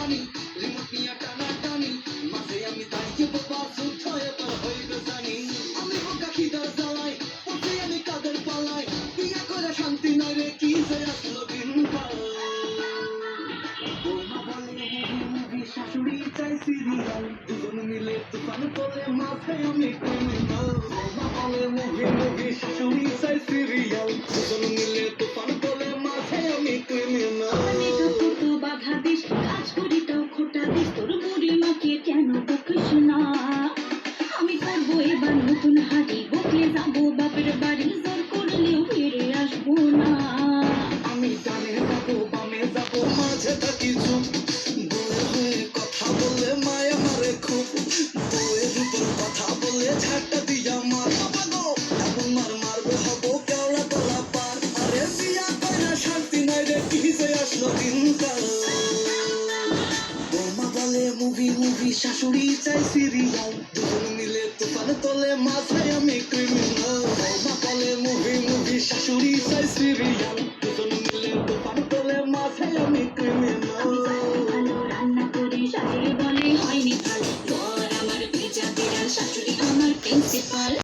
টানাটানি রিমোট নিয়ে টানাটানি মাঝে আমি দাঁড়িয়ে বাবা যুদ্ধ এবার হইবে জানি আমি বোকা খিদার জ্বালাই পথে আমি কাদের পালাই বিয়ে করে শান্তি নয় রে কি যে আসলো দিনকাল বৌমা বলে মুভি শাশুড়ি চাই সিরিয়াল দুজন মিলে তুফান তোলে মাঝে আমি ক্রিমিনাল বৌমা বলে মুভি শাশুড়ি চাই সিরিয়াল দুজন মিলে তুফান তোলে মাঝে আমি ক্রিমিনাল আমি তো কত বাধা দিস কাজ করি তাও খোটা দিস তোর বুড়ি মাকে কেন বকিস না আমি করবো এবার নতুন হাড়ি বকলে যাবো বাপের বাড়ি জোর করলেও ফিরে আসবো না আমি ডানে যাবো বামে যাবো মাঝে থাকি চুপ বউয়ের হয়ে কথা বলে মায়া মারে খুব বউয়ের উপর কথা বলে ঝাঁটা দিয়া মার বাবা গো এমন মারবে হবো কেওড়া তলা পার আরে বিয়া কইরা শান্তি নাই রে কি যে আসলো দিনকাল বৌমা বলে মুভি শাশুড়ি চাই সিরিয়াল দুজন মিলে তুফান তোলে মাঝে আমি ক্রিমিনাল বৌমা বলে মুভি শাশুড়ি চাই সিরিয়াল